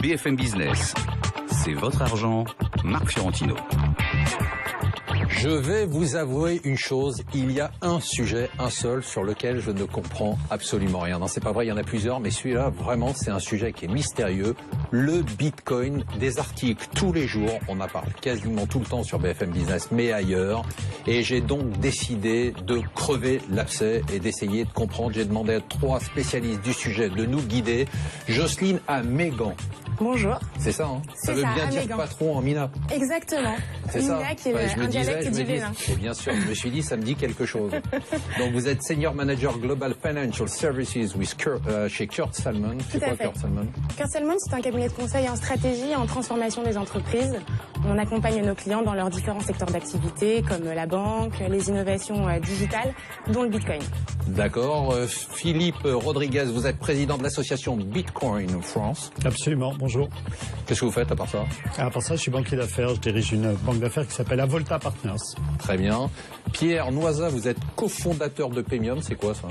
BFM Business. C'est votre argent, Marc Fiorentino. Je vais vous avouer une chose, il y a un sujet, un seul, sur lequel je ne comprends absolument rien. Non, c'est pas vrai, il y en a plusieurs, mais celui-là, vraiment, c'est un sujet qui est mystérieux. Le Bitcoin, des articles tous les jours, on en parle quasiment tout le temps sur BFM Business, mais ailleurs. Et j'ai donc décidé de crever l'abcès et d'essayer de comprendre. J'ai demandé à 3 spécialistes du sujet de nous guider. Jocelyne Amégan. Bonjour. C'est ça, hein? Ça veut bien dire patron en Mina. Exactement. C'est ça. Mina qui est un dialecte du Bénin. Et bien sûr, je me suis dit, ça me dit quelque chose. Donc vous êtes Senior Manager Global Financial Services chez Kurt Salmon. C'est quoi Kurt Salmon? Kurt Salmon, c'est un cabinet de conseil en stratégie et en transformation des entreprises. On accompagne nos clients dans leurs différents secteurs d'activité, comme la banque, les innovations digitales, dont le Bitcoin. D'accord. Philippe Rodriguez, vous êtes président de l'association Bitcoin France. Absolument, bonjour. Qu'est-ce que vous faites à part ça? À part ça, je suis banquier d'affaires, je dirige une banque d'affaires qui s'appelle Avolta Partners. Très bien. Pierre Noisa, vous êtes cofondateur de Paymium, c'est quoi ça?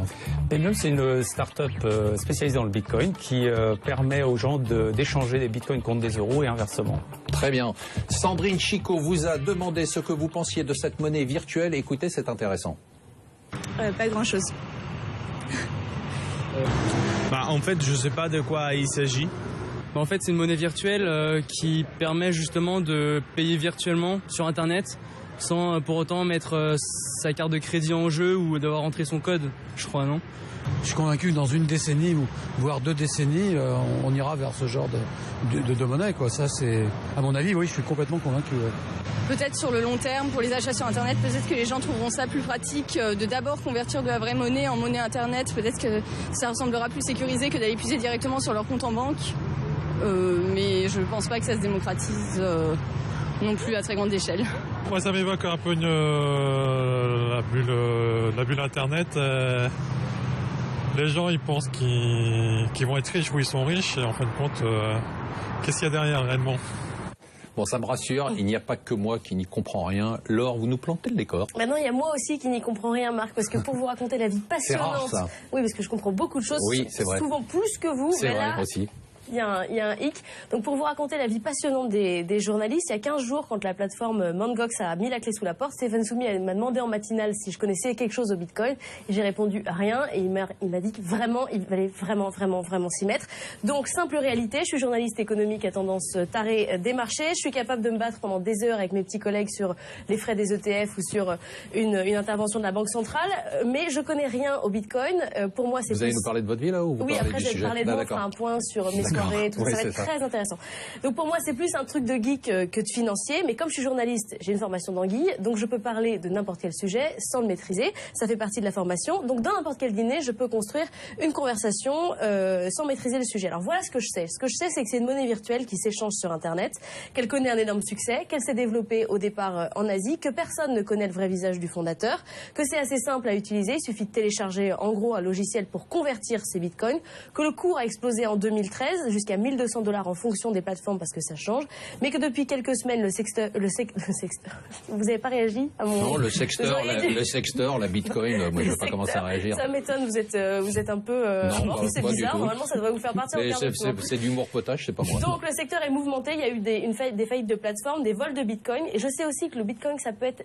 Paymium, c'est une start-up spécialisée dans le Bitcoin qui permet aux gens d'échanger des Bitcoins contre des euros et inversement. Très bien. Sandrine Chico vous a demandé ce que vous pensiez de cette monnaie virtuelle. Écoutez, c'est intéressant. Pas grand-chose. En fait, je sais pas de quoi il s'agit. En fait, c'est une monnaie virtuelle qui permet justement de payer virtuellement sur Internet sans pour autant mettre sa carte de crédit en jeu ou devoir entrer son code, je crois, non? Je suis convaincu que dans une décennie, voire 2 décennies, on ira vers ce genre de monnaie, quoi. Ça, c'est, à mon avis, oui, je suis complètement convaincu. Ouais. Peut-être sur le long terme, pour les achats sur Internet, peut-être que les gens trouveront ça plus pratique de d'abord convertir de la vraie monnaie en monnaie Internet. Peut-être que ça ressemblera plus sécurisé que d'aller puiser directement sur leur compte en banque. Mais je pense pas que ça se démocratise non plus à très grande échelle. Moi, ça m'évoque un peu la bulle Internet. Les gens, ils pensent qu'ils vont être riches où ils sont riches. Et en fin de compte, qu'est-ce qu'il y a derrière réellement? Bon, ça me rassure, il n'y a pas que moi qui n'y comprends rien. Laure, vous nous plantez le décor. Maintenant, il y a moi aussi qui n'y comprends rien, Marc, parce que pour vous raconter la vie passionnante... C'est rare, ça. Oui, parce que je comprends beaucoup de choses, oui, c'est vrai. Souvent plus que vous. C'est mais vrai, là, aussi. Il y a un hic. Donc pour vous raconter la vie passionnante des journalistes, il y a 15 jours, quand la plateforme Mangox a mis la clé sous la porte, Stéphane Soumy m'a demandé en matinale si je connaissais quelque chose au Bitcoin. Et j'ai répondu rien. Et il m'a dit que vraiment, il fallait vraiment s'y mettre. Donc simple réalité, je suis journaliste économique à tendance tarée des marchés. Je suis capable de me battre pendant des heures avec mes petits collègues sur les frais des ETF ou sur une intervention de la Banque centrale. Mais je connais rien au Bitcoin. Pour moi, c'est Vous allez nous parler de votre vie là ou vous Oui, parlez après du je vais sujet? parler de moi, faire un point sur mes soirées, tout ça va être très intéressant. Donc pour moi, c'est plus un truc de geek que de financier, mais comme je suis journaliste, j'ai une formation d'anguille, donc je peux parler de n'importe quel sujet sans le maîtriser. Ça fait partie de la formation. Donc dans n'importe quel dîner, je peux construire une conversation sans maîtriser le sujet. Alors voilà ce que je sais. Ce que je sais, c'est que c'est une monnaie virtuelle qui s'échange sur Internet, qu'elle connaît un énorme succès, qu'elle s'est développée au départ en Asie, que personne ne connaît le vrai visage du fondateur, que c'est assez simple à utiliser. Il suffit de télécharger en gros un logiciel pour convertir ses bitcoins, que le cours a explosé en 2013 jusqu'à 1200 $ en fonction des plateformes parce que ça change, mais que depuis quelques semaines le sexteur, vous n'avez pas réagi à mon... Non, le sexteur, la bitcoin, moi je ne vais pas commencer à réagir. Ça m'étonne, vous êtes un peu... non, c'est bizarre, normalement ça devrait vous faire partir. C'est du humour potage, c'est pas moi. Donc le secteur est mouvementé, il y a eu des faillites de plateformes, des vols de bitcoin, et je sais aussi que le bitcoin ça peut être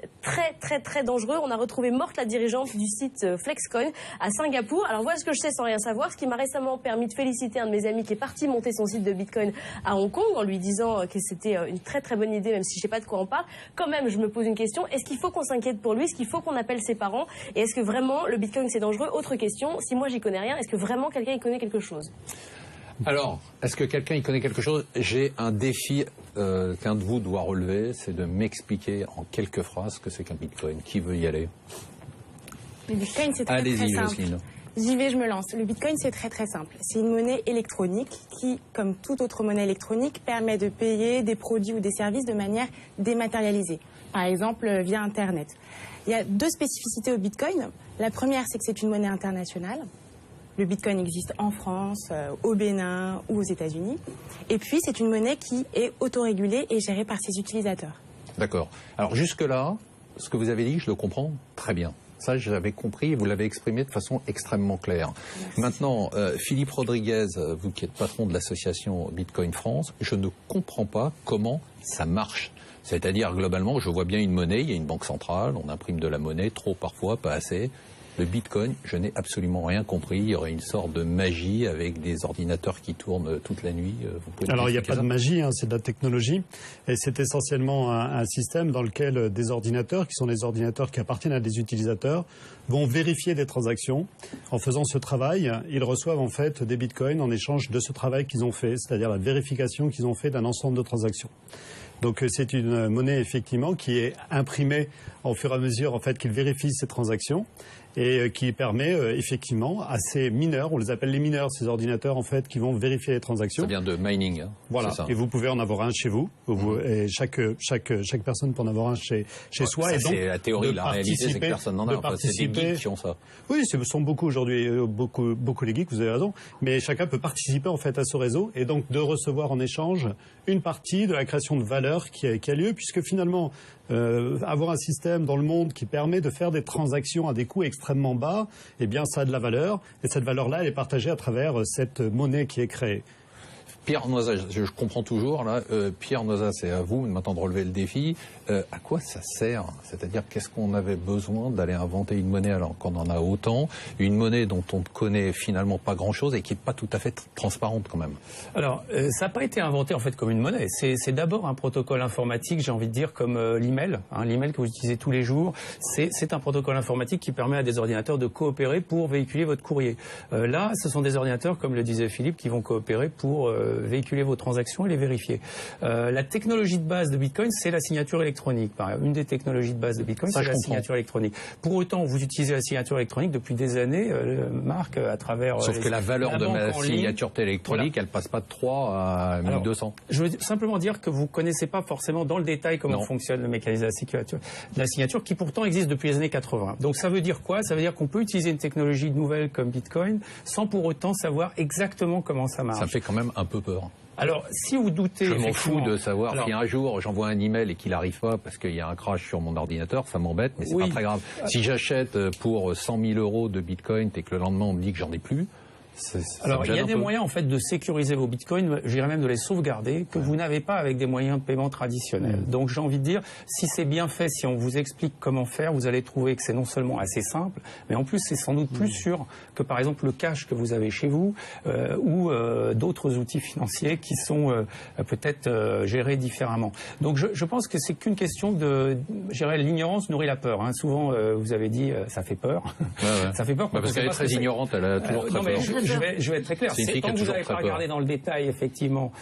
très dangereux. On a retrouvé morte la dirigeante du site Flexcoin à Singapour. Alors voilà ce que je sais sans rien savoir, ce qui m'a récemment permis de féliciter un de mes amis qui est parti monter son site de bitcoin à Hong Kong en lui disant que c'était une très bonne idée, même si je sais pas de quoi on parle. Quand même, je me pose une question, est-ce qu'il faut qu'on s'inquiète pour lui? Est-ce qu'il faut qu'on appelle ses parents? Et est-ce que vraiment le bitcoin c'est dangereux? Autre question, si moi j'y connais rien, est-ce que vraiment quelqu'un y connaît quelque chose? Alors, est-ce que quelqu'un y connaît quelque chose? J'ai un défi qu'un de vous doit relever, c'est de m'expliquer en quelques phrases ce que c'est qu'un bitcoin. Qui veut y aller? Le bitcoin c'est très simple. Jocelyne. J'y vais, je me lance. Le Bitcoin, c'est très simple. C'est une monnaie électronique qui, comme toute autre monnaie électronique, permet de payer des produits ou des services de manière dématérialisée. Par exemple, via Internet. Il y a 2 spécificités au Bitcoin. La première, c'est que c'est une monnaie internationale. Le Bitcoin existe en France, au Bénin ou aux États-Unis. Et puis, c'est une monnaie qui est autorégulée et gérée par ses utilisateurs. D'accord. Alors jusque-là, ce que vous avez dit, je le comprends très bien. Ça, j'avais compris, vous l'avez exprimé de façon extrêmement claire. Merci. Maintenant, Philippe Rodriguez, vous qui êtes patron de l'association Bitcoin France, je ne comprends pas comment ça marche. C'est-à-dire, globalement, je vois bien une monnaie, il y a une banque centrale, on imprime de la monnaie, trop parfois, pas assez. Le Bitcoin, je n'ai absolument rien compris. Il y aurait une sorte de magie avec des ordinateurs qui tournent toute la nuit. Alors, il n'y a pas de magie, hein, c'est de la technologie. Et c'est essentiellement un système dans lequel des ordinateurs, qui sont des ordinateurs qui appartiennent à des utilisateurs, vont vérifier des transactions. En faisant ce travail, ils reçoivent en fait des Bitcoins en échange de ce travail qu'ils ont fait, c'est-à-dire la vérification qu'ils ont fait d'un ensemble de transactions. Donc c'est une monnaie effectivement qui est imprimée au fur et à mesure en fait qu'ils vérifient ces transactions et qui permet effectivement à ces mineurs, on les appelle les mineurs, ces ordinateurs en fait qui vont vérifier les transactions. Ça vient de mining. Hein, voilà. Ça. Et vous pouvez en avoir un chez vous. Et chaque personne peut en avoir un chez soi. Ça, et donc c'est la théorie. La réalité, c'est que personne n'en a. Enfin, c'est des geeks qui ont ça. Oui, ce sont beaucoup aujourd'hui, beaucoup les geeks. Vous avez raison. Mais chacun peut participer en fait à ce réseau et donc de recevoir en échange une partie de la création de valeur qui a lieu, puisque finalement avoir un système dans le monde qui permet de faire des transactions à des coûts extrêmement bas, eh bien ça a de la valeur, et cette valeur-là, elle est partagée à travers cette monnaie qui est créée. Pierre Noisat, je comprends toujours, là, Pierre Noisat, c'est à vous maintenant de relever le défi. À quoi ça sert? C'est-à-dire, qu'est-ce qu'on avait besoin d'aller inventer une monnaie alors qu'on en a autant? Une monnaie dont on ne connaît finalement pas grand-chose et qui n'est pas tout à fait transparente quand même. Alors, ça n'a pas été inventé en fait comme une monnaie. C'est d'abord un protocole informatique, j'ai envie de dire, comme l'email. Hein, l'email que vous utilisez tous les jours, c'est un protocole informatique qui permet à des ordinateurs de coopérer pour véhiculer votre courrier. Là, ce sont des ordinateurs, comme le disait Philippe, qui vont coopérer pour véhiculer vos transactions et les vérifier. La technologie de base de Bitcoin, c'est la signature électronique. Une des technologies de base de Bitcoin, c'est la signature électronique. Pour autant, vous utilisez la signature électronique depuis des années, Marc, à travers... Sauf que la valeur de ma signature électronique, voilà, elle passe pas de 3 à 1200. Alors, je veux simplement dire que vous connaissez pas forcément dans le détail comment fonctionne le mécanisme de la signature, qui pourtant existe depuis les années 80. Donc ça veut dire quoi? Ça veut dire qu'on peut utiliser une technologie nouvelle comme Bitcoin sans pour autant savoir exactement comment ça marche. Ça me fait quand même un peu peur. Alors, si vous doutez... Je m'en fous de savoir si un jour j'envoie un email et qu'il n'arrive pas parce qu'il y a un crash sur mon ordinateur, ça m'embête, mais c'est pas très grave. Si j'achète pour 100 000 € de Bitcoin et que le lendemain on me dit que j'en ai plus... Alors, il y a des moyens en fait de sécuriser vos bitcoins, je dirais même de les sauvegarder, que vous n'avez pas avec des moyens de paiement traditionnels. Donc j'ai envie de dire, si c'est bien fait, si on vous explique comment faire, vous allez trouver que c'est non seulement assez simple, mais en plus c'est sans doute plus sûr que par exemple le cash que vous avez chez vous ou d'autres outils financiers qui sont peut-être gérés différemment. Donc je pense que c'est qu'une question de, je dirais, l'ignorance nourrit la peur. Hein. Souvent, vous avez dit, ça fait peur. Ça fait peur parce qu'elle est très ignorante, elle a toujours très peur. Je vais être très clair. Tant que vous n'avez pas regardé dans le détail, effectivement,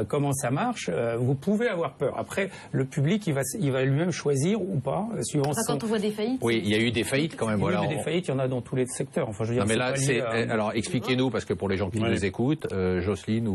comment ça marche, vous pouvez avoir peur. Après, le public, il va lui-même choisir ou pas, suivant quand on voit des faillites. Oui, il y a eu des faillites quand même. Voilà. Il y a eu des faillites, il y en a dans tous les secteurs. Enfin, je veux dire, non, mais là, alors, expliquez-nous, parce que pour les gens qui nous écoutent, Jocelyne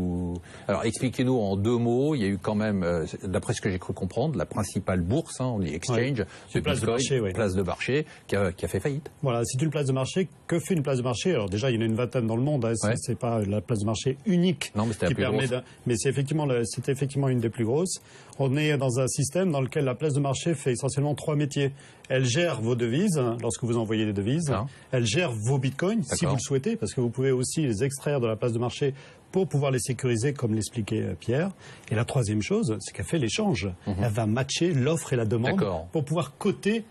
alors, expliquez-nous en 2 mots. Il y a eu quand même, d'après ce que j'ai cru comprendre, la principale bourse, on dit exchange, de place de marché, place de marché, qui a fait faillite. Voilà, c'est une place de marché. Que fait une place de marché? Alors déjà, il y en a une vingtaine dans le monde. Hein, c'est pas la place de marché unique qui permet. Mais c'est effectivement une des plus grosses. On est dans un système dans lequel la place de marché fait essentiellement 3 métiers. Elle gère vos devises lorsque vous envoyez des devises. Elle gère vos bitcoins si vous le souhaitez, parce que vous pouvez aussi les extraire de la place de marché pour pouvoir les sécuriser, comme l'expliquait Pierre. Et la troisième chose, c'est qu'elle fait l'échange. Elle va matcher l'offre et la demande pour pouvoir coter.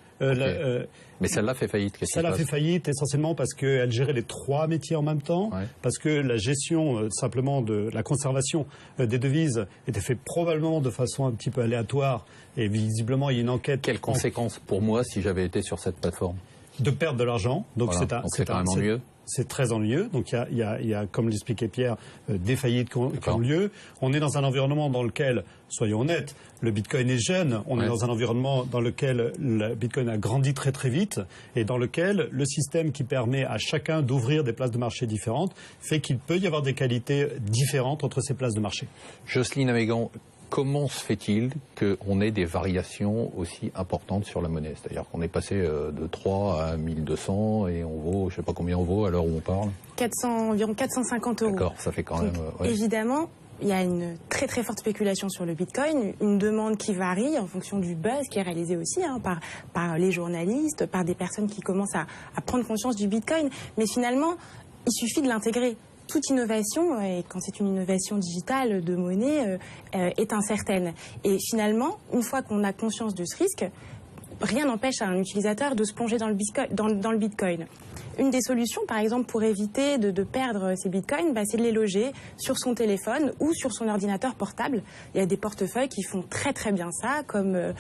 Mais celle-là fait faillite. Celle-là fait faillite essentiellement parce qu'elle gérait les 3 métiers en même temps, parce que la gestion simplement de la conservation des devises était faite probablement de façon un petit peu aléatoire et visiblement il y a une enquête. Quelles conséquences pour moi si j'avais été sur cette plateforme? De perdre de l'argent. Donc c'est quand même ennuyeux. C'est très ennuyeux. Donc il y a, comme l'expliquait Pierre, des faillites qui ont lieu. On est dans un environnement dans lequel, soyons honnêtes, le Bitcoin est jeune. On est dans un environnement dans lequel le Bitcoin a grandi très très vite et dans lequel le système qui permet à chacun d'ouvrir des places de marché différentes fait qu'il peut y avoir des qualités différentes entre ces places de marché. Jocelyne Amégan, comment se fait-il qu'on ait des variations aussi importantes sur la monnaie? C'est-à-dire qu'on est passé de 3 à 1200 et on vaut, je ne sais pas combien on vaut à l'heure où on parle. Environ 450 €. D'accord, ça fait quand même... Évidemment, il y a une très très forte spéculation sur le Bitcoin, une demande qui varie en fonction du buzz qui est réalisé aussi par les journalistes, par des personnes qui commencent à prendre conscience du Bitcoin. Mais finalement, il suffit de l'intégrer. Toute innovation, et quand c'est une innovation digitale de monnaie, est incertaine. Et finalement, une fois qu'on a conscience de ce risque, rien n'empêche à un utilisateur de se plonger dans le Bitcoin. Une des solutions, par exemple, pour éviter de perdre ses Bitcoins, c'est de les loger sur son téléphone ou sur son ordinateur portable. Il y a des portefeuilles qui font très très bien ça, comme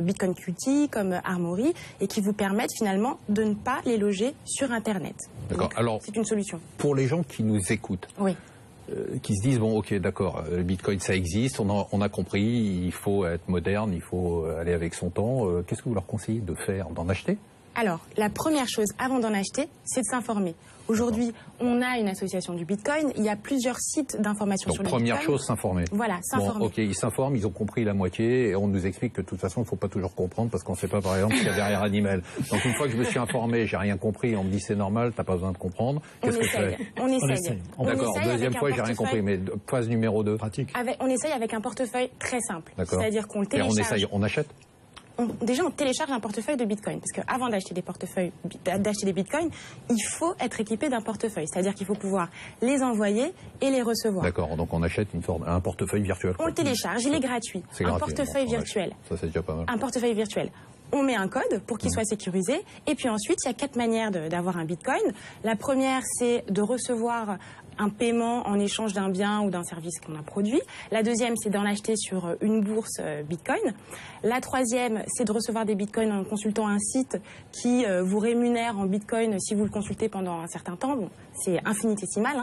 Bitcoin QT, comme Armory, et qui vous permettent finalement de ne pas les loger sur Internet. D'accord. Alors, c'est une solution. Pour les gens qui nous écoutent, oui. Qui se disent, bon, ok, d'accord, le Bitcoin, ça existe, on a compris, il faut être moderne, il faut aller avec son temps. Qu'est-ce que vous leur conseillez de faire? D'en acheter? Alors, la première chose, avant d'en acheter, c'est de s'informer. Aujourd'hui, on a une association du Bitcoin. Il y a plusieurs sites d'information sur le Bitcoin. Donc, première chose, s'informer. Voilà, s'informer. Bon, ok, ils s'informent, ils ont compris la moitié, et on nous explique que de toute façon, il ne faut pas toujours comprendre, parce qu'on ne sait pas, par exemple, ce qu'il y a derrière un email. Donc, une fois que je me suis informé, j'ai rien compris, on me dit c'est normal, t'as pas besoin de comprendre. Qu'est-ce que je fais? On essaye. D'accord, deuxième fois, j'ai rien compris, mais phase numéro 2. Pratique. On essaye avec un portefeuille très simple. C'est-à-dire qu'on le télécharge. Et on essaye, on achète? Déjà, on télécharge un portefeuille de Bitcoin. Parce qu'avant d'acheter des Bitcoins, il faut être équipé d'un portefeuille. C'est-à-dire qu'il faut pouvoir les envoyer et les recevoir. D'accord, donc on achète un portefeuille virtuel. On le télécharge, il est gratuit. Un portefeuille virtuel. Ça, c'est déjà pas mal. Un portefeuille virtuel. On met un code pour qu'il soit sécurisé. Et puis ensuite, il y a 4 manières d'avoir un Bitcoin. La première, c'est de recevoir un paiement en échange d'un bien ou d'un service qu'on a produit. La deuxième, c'est d'en acheter sur une bourse Bitcoin. La troisième, c'est de recevoir des Bitcoins en consultant un site qui vous rémunère en Bitcoin si vous le consultez pendant un certain temps. Bon, c'est infinitésimal.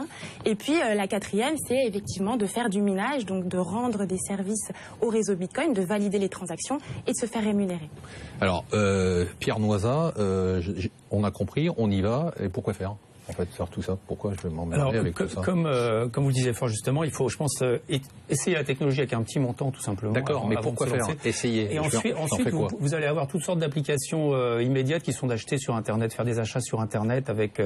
Et puis la quatrième, c'est effectivement de faire du minage, donc de rendre des services au réseau Bitcoin, de valider les transactions et de se faire rémunérer. Alors, Pierre Noisa, on a compris, on y va, et pourquoi faire? En fait, faire tout ça, pourquoi je vais m'emmerder avec tout ça? Comme vous le disiez fort justement, il faut, je pense, essayer la technologie avec un petit montant, tout simplement. D'accord, mais pourquoi faire? Essayer. Et ensuite vous allez avoir toutes sortes d'applications immédiates qui sont d'acheter sur Internet, faire des achats sur Internet avec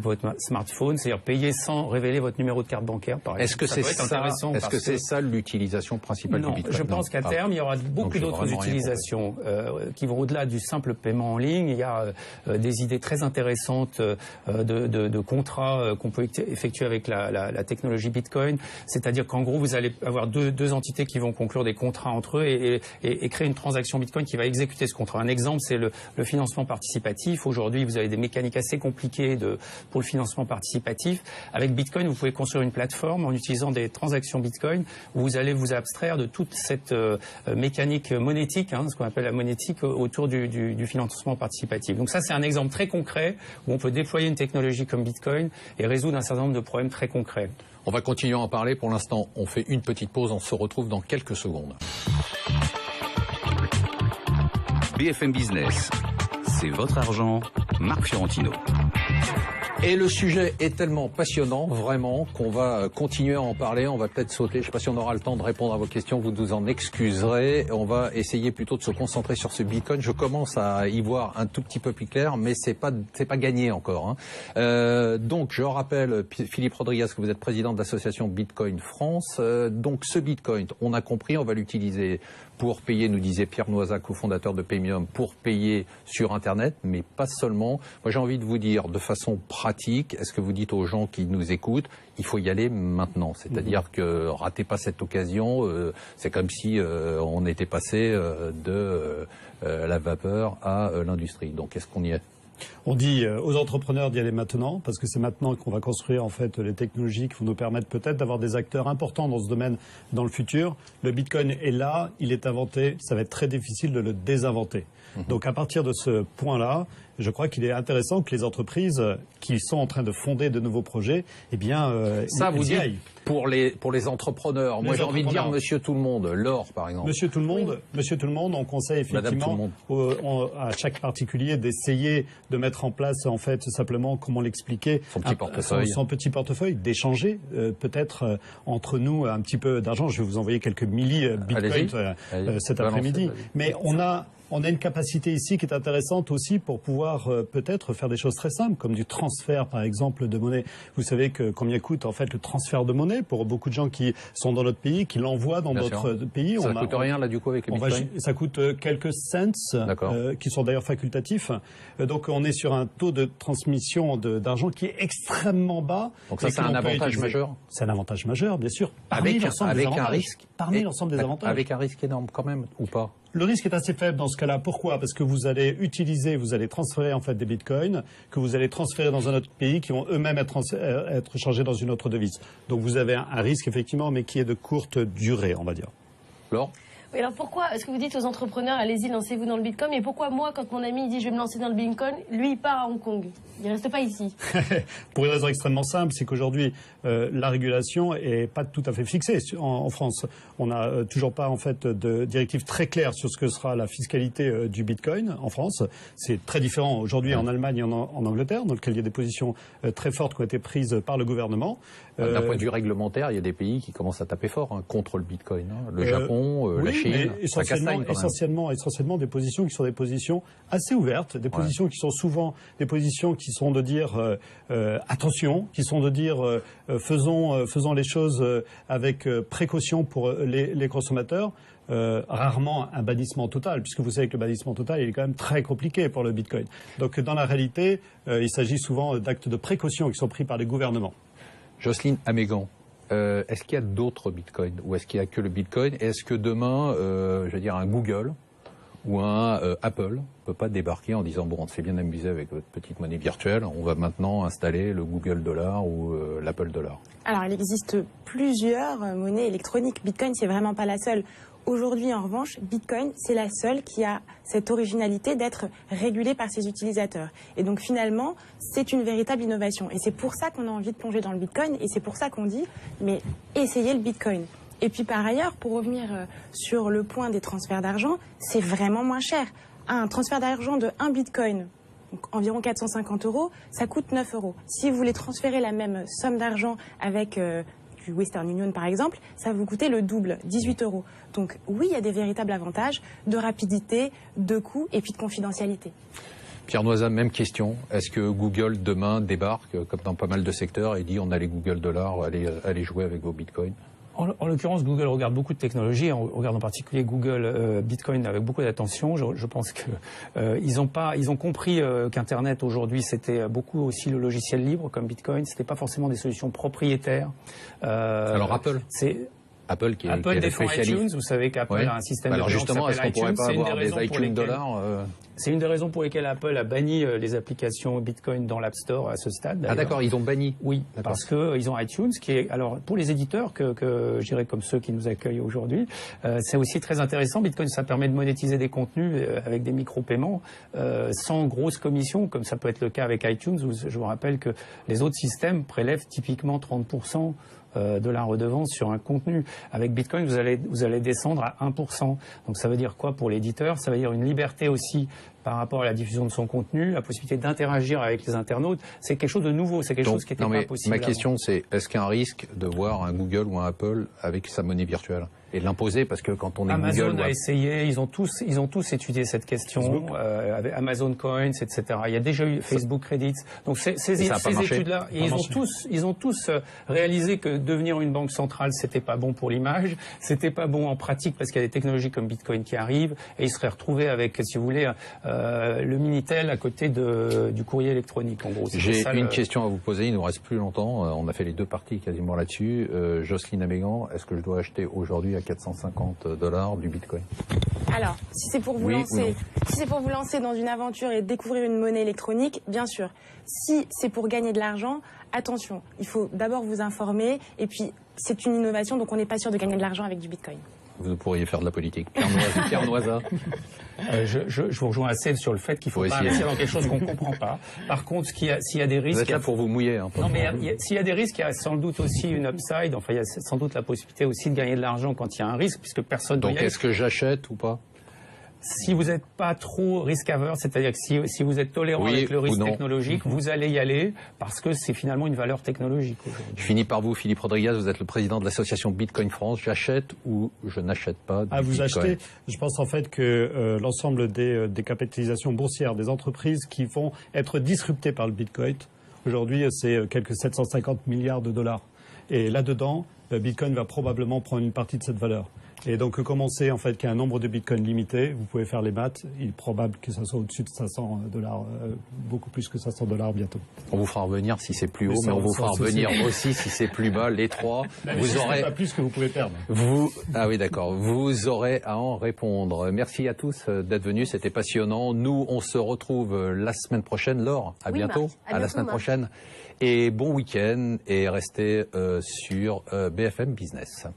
votre smartphone, c'est-à-dire payer sans révéler votre numéro de carte bancaire, par exemple. Est-ce que c'est ça l'utilisation principale du Bitcoin? Je pense qu'à terme, il y aura beaucoup d'autres utilisations qui vont au-delà du simple paiement en ligne. Il y a des idées très intéressantes de contrats qu'on peut effectuer avec la technologie Bitcoin. C'est-à-dire qu'en gros, vous allez avoir deux entités qui vont conclure des contrats entre eux et créer une transaction Bitcoin qui va exécuter ce contrat. Un exemple, c'est le financement participatif. Aujourd'hui, vous avez des mécaniques assez compliquées pour le financement participatif. Avec Bitcoin, vous pouvez construire une plateforme en utilisant des transactions Bitcoin où vous allez vous abstraire de toute cette mécanique monétique, ce qu'on appelle la monétique, autour du financement participatif. Donc ça, c'est un exemple très concret où on peut déployer une technologie comme Bitcoin et résoudre un certain nombre de problèmes très concrets. On va continuer à en parler. Pour l'instant, on fait une petite pause. On se retrouve dans quelques secondes. BFM Business, c'est votre argent, Marc Fiorentino. Et le sujet est tellement passionnant, vraiment, qu'on va continuer à en parler. On va peut-être sauter. Je ne sais pas si on aura le temps de répondre à vos questions. Vous nous en excuserez. On va essayer plutôt de se concentrer sur ce Bitcoin. Je commence à y voir un tout petit peu plus clair, mais c'est pas gagné encore. Donc, je rappelle, Philippe Rodriguez, que vous êtes président de l'association Bitcoin France. Donc, ce Bitcoin, on a compris, on va l'utiliser pour payer, nous disait Pierre Noisa, cofondateur de Paymium, pour payer sur Internet, mais pas seulement. Moi, j'ai envie de vous dire, de façon pratique, est-ce que vous dites aux gens qui nous écoutent, il faut y aller maintenant. C'est-à-dire que ratez pas cette occasion. C'est comme si on était passé de la vapeur à l'industrie. Donc, est-ce qu'on y est? On dit aux entrepreneurs d'y aller maintenant, parce que c'est maintenant qu'on va construire en fait les technologies qui vont nous permettre peut-être d'avoir des acteurs importants dans ce domaine dans le futur. Le Bitcoin est là, il est inventé, ça va être très difficile de le désinventer. Donc à partir de ce point-là, je crois qu'il est intéressant que les entreprises qui sont en train de fonder de nouveaux projets, eh bien, ça vous dites pour les entrepreneurs. Moi, j'ai envie de dire Monsieur Tout le Monde, Laure par exemple. Monsieur Tout le Monde, Monsieur Tout le Monde, on conseille effectivement à chaque particulier d'essayer de mettre en place en fait simplement, comment l'expliquer, son petit portefeuille, d'échanger peut-être entre nous un petit peu d'argent. Je vais vous envoyer quelques bitcoins cet après-midi. Mais on a On a une capacité ici qui est intéressante aussi pour pouvoir peut-être faire des choses très simples, comme du transfert, par exemple, de monnaie. Vous savez que combien coûte en fait le transfert de monnaie pour beaucoup de gens qui sont dans notre pays, qui l'envoient dans d'autres pays. Ça coûte rien là du coup avec les bitcoins. Ça coûte quelques cents, qui sont d'ailleurs facultatifs. Donc on est sur un taux de transmission d'argent qui est extrêmement bas. Donc ça c'est un avantage majeur. C'est un avantage majeur, bien sûr. Parmi l'ensemble des avantages. Avec un risque énorme quand même, ou pas? Le risque est assez faible dans ce cas-là. Pourquoi? Parce que vous allez transférer en fait des bitcoins que vous allez transférer dans un autre pays qui vont eux-mêmes être changés dans une autre devise. Donc vous avez un risque effectivement, mais qui est de courte durée, on va dire. Laure? Oui, alors pourquoi est-ce que vous dites aux entrepreneurs, allez-y, lancez-vous dans le Bitcoin, mais pourquoi moi, quand mon ami dit je vais me lancer dans le Bitcoin, lui il part à Hong Kong, il ne reste pas ici? Pour une raison extrêmement simple, c'est qu'aujourd'hui la régulation est pas tout à fait fixée en France. On n'a toujours pas en fait de directive très claire sur ce que sera la fiscalité du Bitcoin en France. C'est très différent aujourd'hui en Allemagne et en Angleterre, dans lequel il y a des positions très fortes qui ont été prises par le gouvernement. D'un point de vue réglementaire, il y a des pays qui commencent à taper fort contre le Bitcoin. Le Japon, la Chine, ça castagne quand même. Essentiellement des positions qui sont des positions assez ouvertes, des positions qui sont souvent des positions qui sont de dire attention, qui sont de dire faisons les choses avec précaution pour les consommateurs. Rarement un bannissement total, puisque vous savez que le bannissement total il est quand même très compliqué pour le Bitcoin. Donc dans la réalité, il s'agit souvent d'actes de précaution qui sont pris par les gouvernements. Jocelyne Amégan, est-ce qu'il y a d'autres bitcoins ou est-ce qu'il n'y a que le bitcoin? Est-ce que demain, je veux dire, un Google ou un Apple ne peut pas débarquer en disant bon, on s'est bien amusé avec votre petite monnaie virtuelle, on va maintenant installer le Google Dollar ou l'Apple Dollar? Alors, il existe plusieurs monnaies électroniques. Bitcoin, c'est vraiment pas la seule. Aujourd'hui, en revanche, Bitcoin, c'est la seule qui a cette originalité d'être régulée par ses utilisateurs. Et donc, finalement, c'est une véritable innovation. Et c'est pour ça qu'on a envie de plonger dans le Bitcoin. Et c'est pour ça qu'on dit, mais essayez le Bitcoin. Et puis, par ailleurs, pour revenir sur le point des transferts d'argent, c'est vraiment moins cher. Un transfert d'argent de 1 Bitcoin, donc environ 450 €, ça coûte 9 €. Si vous voulez transférer la même somme d'argent avec du Western Union par exemple, ça va vous coûter le double, 18 €. Donc oui, il y a des véritables avantages de rapidité, de coût et puis de confidentialité. Pierre Noisa, même question. Est-ce que Google demain débarque, comme dans pas mal de secteurs, et dit on a les Google Dollars, allez jouer avec vos bitcoins? En l'occurrence, Google regarde beaucoup de technologies. On regarde en particulier Google Bitcoin avec beaucoup d'attention. Je pense que ils ont compris qu'Internet aujourd'hui c'était beaucoup aussi le logiciel libre comme Bitcoin. C'était pas forcément des solutions propriétaires. Alors Apple, Apple qui défend iTunes. Vous savez qu'Apple a un système de paiement justement, est-ce qu'on pourrait pas avoir des iTunes dollars? C'est une des raisons pour lesquelles Apple a banni les applications Bitcoin dans l'App Store à ce stade. Ah d'accord, ils ont banni. Oui, parce que ils ont iTunes, qui est alors pour les éditeurs que je dirais comme ceux qui nous accueillent aujourd'hui, c'est aussi très intéressant. Bitcoin, ça permet de monétiser des contenus avec des micro-paiements sans grosse commission, comme ça peut être le cas avec iTunes. Où je vous rappelle que les autres systèmes prélèvent typiquement 30% de la redevance sur un contenu. Avec Bitcoin, vous allez descendre à 1%. Donc ça veut dire quoi pour l'éditeur? Ça veut dire une liberté aussi par rapport à la diffusion de son contenu, la possibilité d'interagir avec les internautes. C'est quelque chose de nouveau, c'est quelque chose qui n'était pas possible. Ma question c'est, est-ce qu'il y a un risque de voir un Google ou un Apple avec sa monnaie virtuelle et de l'imposer, parce que quand on est Amazon Google... a essayé, ils ont tous étudié cette question, avec Amazon Coins, etc. Il y a déjà eu Facebook Credits. Donc ces études-là, ils ont tous réalisé que devenir une banque centrale, c'était pas bon pour l'image, c'était pas bon en pratique parce qu'il y a des technologies comme Bitcoin qui arrivent, et ils seraient retrouvés avec, si vous voulez, le Minitel à côté du courrier électronique, en gros. J'ai une question à vous poser, il nous reste plus longtemps, on a fait les deux parties quasiment là-dessus. Jocelyne Amégan, est-ce que je dois acheter aujourd'hui à 450 $ du Bitcoin? Alors, si c'est pour vous lancer dans une aventure et découvrir une monnaie électronique, bien sûr. Si c'est pour gagner de l'argent, attention, il faut d'abord vous informer, et puis c'est une innovation, donc on n'est pas sûr de gagner de l'argent avec du Bitcoin. Vous pourriez faire de la politique. Pierre Noisa. Je vous rejoins assez sur le fait qu'il faut pas investir dans quelque chose qu'on ne comprend pas. Par contre, s'il y a des risques... Vous êtes là pour vous mouiller. Hein, non, mais s'il y a des risques, il y a sans doute aussi une upside. Enfin, il y a sans doute la possibilité aussi de gagner de l'argent quand il y a un risque, puisque personne... Donc, est-ce que j'achète ou pas? Si vous n'êtes pas trop risk-averse, c'est-à-dire que si vous êtes tolérant avec le risque technologique, vous allez y aller parce que c'est finalement une valeur technologique. Je finis par vous, Philippe Rodriguez, vous êtes le président de l'association Bitcoin France. J'achète ou je n'achète pas de vous Bitcoin? achetez. Je pense en fait que l'ensemble des capitalisations boursières des entreprises qui vont être disruptées par le Bitcoin, aujourd'hui c'est quelques 750 milliards de dollars. Et là-dedans, Bitcoin va probablement prendre une partie de cette valeur. Et donc, comme on sait en fait qu'il y a un nombre de bitcoins limité, vous pouvez faire les maths, il est probable que ça soit au-dessus de 500 $, beaucoup plus que 500 $ bientôt. On vous fera revenir si c'est plus haut, mais on vous fera revenir aussi si c'est plus bas, les trois. Vous aurez pas plus que vous pouvez perdre. Ah oui, d'accord. Vous aurez à en répondre. Merci à tous d'être venus, c'était passionnant. Nous, on se retrouve la semaine prochaine. Laure, à bientôt. À la semaine prochaine. Et bon week-end et restez sur BFM Business.